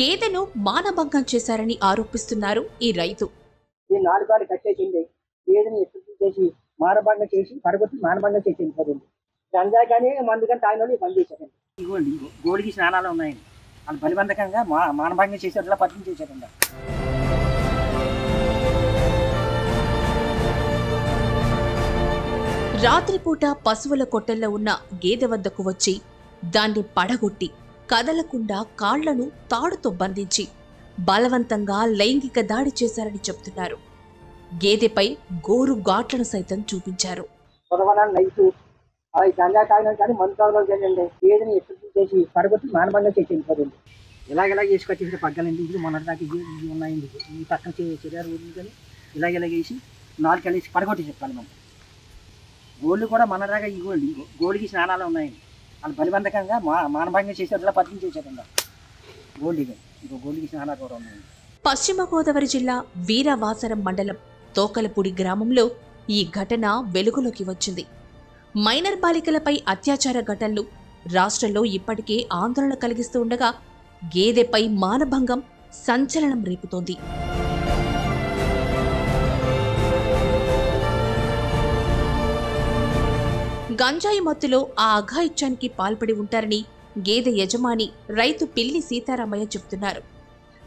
గేదెను మానభంగం చేశారని ఆరోపిస్తున్నారు ఈ రైతు. ఈ 4 కాళ్ళు కట్టేసింది, గేదెని ఎత్తుకు చేసి మానభంగం చేసి పడగొట్టి మానభంగం చేసి వెళ్ళిపోతుంది. గంజా కానీ మందు కానీ తాగిన వాళ్ళు పని చేశారండి. ఇవ్వండి గోడికి స్నానాలు ఉన్నాయండి, వాళ్ళు బలిబంధకంగా మానభంగం చేసి అట్లా పద్ధతి చేశారండి. రాత్రిపూట పశువుల కొట్టెల్లో ఉన్న గేదె వద్దకు వచ్చి దాన్ని పడగొట్టి కదలకుండా కాళ్లను తాడుతో బంధించి బలవంతంగా లైంగిక దాడి చేశారని చెబుతున్నారు. గేదెపై గోరు ఘాట్లను సైతం చూపించారు. గంజా తాగిన కానీ మందు తాగడం జరిగింది, గేదెని ఎత్తుకు చేసి పడగొట్టి మానభంగం చేసి వెళ్ళిపోతుంది. ఇలాగ చేసుకొచ్చేసి పగ్గలండి, ఇది మొన్నటి దాకా ఇవి ఉన్నాయండి. ఈ పక్కన చెరారు ఊరి కానీ ఇలాగ వేసి 4 కలిసి పడగొట్టి చెప్పాలి. మనం గోళ్ళు కూడా మొన్నటిదాకా ఇవ్వండి గోడికి స్నానాలు ఉన్నాయండి, వాళ్ళు బలిబంధకంగా మానభంగం చేసి అట్లా పద్ధతి చేశారండి. గోళ్ళకి స్నానాలు కూడా ఉన్నాయండి. పశ్చిమ గోదావరి జిల్లా వీరవాసరం మండలం తోకలపూడి గ్రామంలో ఈ ఘటన వెలుగులోకి వచ్చింది. మైనర్ బాలికలపై అత్యాచార ఘటనలు రాష్ట్రంలో ఇప్పటికే ఆందోళన కలిగిస్తూ ఉండగా గేదెపై మానభంగం సంచలనం రేపుతోంది. గంజాయి మత్తులో ఆ అఘాయిత్యానికి పాల్పడి ఉంటారని గేదె యజమాని రైతు పిల్లి సీతారామయ్య చెబుతున్నారు.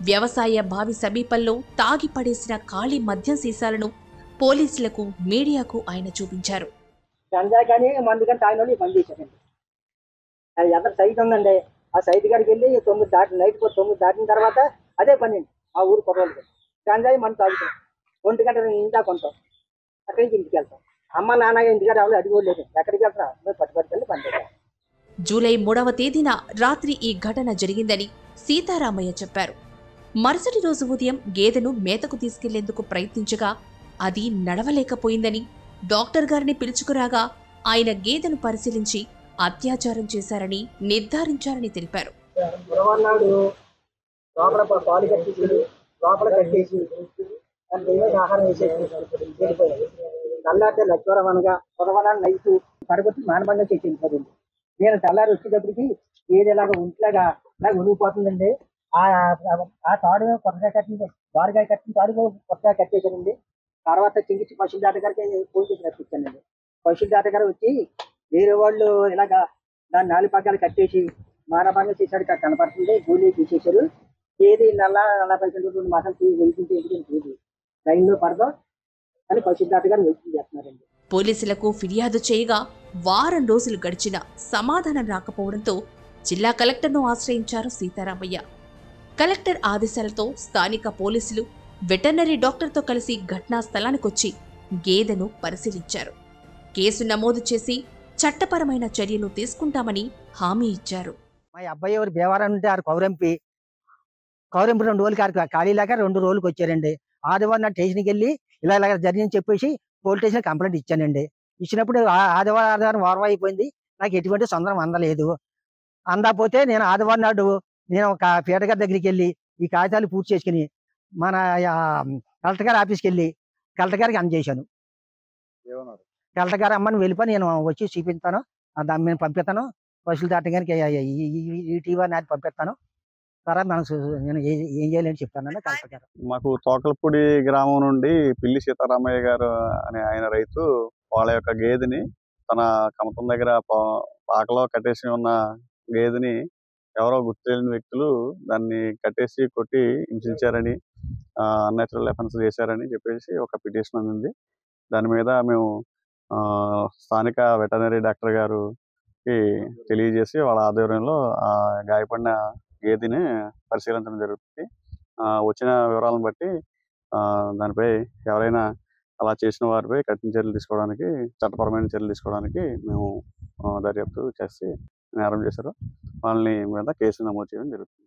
వ్యవసాయ బావి సమీపంలో తాగి పడేసిన ఖాళీ మద్యం సీసాలను పోలీసులకు, మీడియాకు ఆయన చూపించారు. గంజాయి కానీ మందు కానీ తాగిన వాళ్ళు పని చేశారండి. అది ఎంత సైట్ ఉందండి, ఆ సైట్ కాడికి వెళ్ళి 9 నైట్ 9 దాటిన తర్వాత అదే పని అండి. ఆ ఊరు కుర్రోళ్ళకి గంజాయి మందు తాగుతాం, 1 గంట ఇంటా కొంటాం, అక్కడికి ఇంటికి వెళ్తాం. అమ్మ నాన్న ఇంటికాడ ఎవరు అడిగోలేదు, ఎక్కడికి వెళ్తాం పట్టుబడికెళ్ళి పని చేస్తాం. జూలై 3వ తేదీన రాత్రి ఈ ఘటన జరిగిందని సీతారామయ్య చెప్పారు. మరుసటి రోజు ఉదయం గేదెను మేతకు తీసుకెళ్లేందుకు ప్రయత్నించగా అది నడవలేకపోయిందని డాక్టర్ గారిని పిలుచుకురాగా ఆయన గేదెను పరిశీలించి అత్యాచారం చేశారని నిర్ధారించారని తెలిపారు. తెల్లారితే లక్ష్వరం అనగా పొదవనాడు నైట్ పడగొట్టి మానభంగం చేసి వెళ్ళిపోతుంది. నేను తెల్లారి వచ్చేటప్పటికి ఏదేలాగా ఒంట్లాగా నాకు ఉనిగిపోతుందండి. ఆ తాడు కొత్తగా కట్టింది, బారుగా కట్టిన తాడు కొత్తగా కట్టేశానండి. తర్వాత చింగిచ్చి పశువుల దాటగారికి ఫోన్ చేసి రప్పించానండి. పశువుల దాటగారు వచ్చి వేరే వాళ్ళు ఇలాగా దాన్ని 4 పగ్గాలు కట్టేసి మానభంగం చేశాడు కనపడుతుంది, గోళీ తీసేశారు. ఏది 40 మాసాలు వెళ్తుంటే ఎందుకంటే లైన్లో పడదాం అని పశువుల దాటగారు వెయిటింగ్ చేస్తున్నారండి. పోలీసులకు ఫిర్యాదు చేయగా వారం రోజులు గడిచినా సమాధానం రాకపోవడంతో జిల్లా కలెక్టర్ను ఆశ్రయించారు సీతారామయ్య. కలెక్టర్ ఆదేశాలతో స్థానిక పోలీసులు వెటర్నరీ డాక్టర్తో కలిసి ఘటనా స్థలానికొచ్చి గేదెను పరిశీలించారు. కేసు నమోదు చేసి చట్టపరమైన చర్యలు తీసుకుంటామని హామీ ఇచ్చారు. మా అబ్బాయి ఎవరు బేవారం ఉంటే ఆరు కౌరెంపి 2 రోజులకి ఖాళీ లేక 2 రోజులకి వచ్చారండి. ఆదివారం నా స్టేషన్కి వెళ్ళి ఇలా జరిగిందని చెప్పేసి పోలీస్ స్టేషన్ కంప్లైంట్ ఇచ్చానండి. ఇచ్చినప్పుడు ఆదివారం వారం అయిపోయింది, నాకు ఎటువంటి సందర్భం అందలేదు. అందకపోతే నేను ఆదివారం నాడు నేను ఒక పీటర్ గారి దగ్గరికి వెళ్ళి ఈ కాగితాలు పూర్తి చేసుకుని మన కలెక్టర్ గారి ఆఫీస్కి వెళ్ళి కలెక్టర్ గారికి అందజేశాను. కలెక్టర్ గారు అమ్మని వెళ్ళిపోయి నేను వచ్చి చూపిస్తాను, దాన్ని నేను పంపిస్తాను, పశువుల దాటగానికి ఈటీవీ నాది పంపిస్తాను, తర్వాత నేను ఏం చేయాలని చెప్తానని కలెక్టర్ గారు. మాకు తోకలపూడి గ్రామం నుండి పిల్లి సీతారామయ్య గారు అనే ఆయన రైతు వాళ్ళ యొక్క గేదెని తన కమతం దగ్గర పాకలో కట్టేసి ఉన్న గేదెని ఎవరో గుర్తు తెలియని వ్యక్తులు దాన్ని కట్టేసి కొట్టి హింసించారని, అన్యాచురల్ అఫెన్స్ చేశారని చెప్పేసి ఒక పిటిషన్ అందింది. దాని మీద మేము స్థానిక వెటర్నరీ డాక్టర్ గారికి తెలియజేసి వాళ్ళ ఆధ్వర్యంలో ఆ గాయపడిన గేదెని పరిశీలించడం జరుగుతుంది. వచ్చిన వివరాలను బట్టి దానిపై ఎవరైనా అలా చేసిన వారిపై కఠిన చర్యలు తీసుకోవడానికి, చట్టపరమైన చర్యలు తీసుకోవడానికి మేము దర్యాప్తు చేసి నేరం చేశారు వాళ్ళని మీద కేసు నమోదు చేయడం జరుగుతుంది.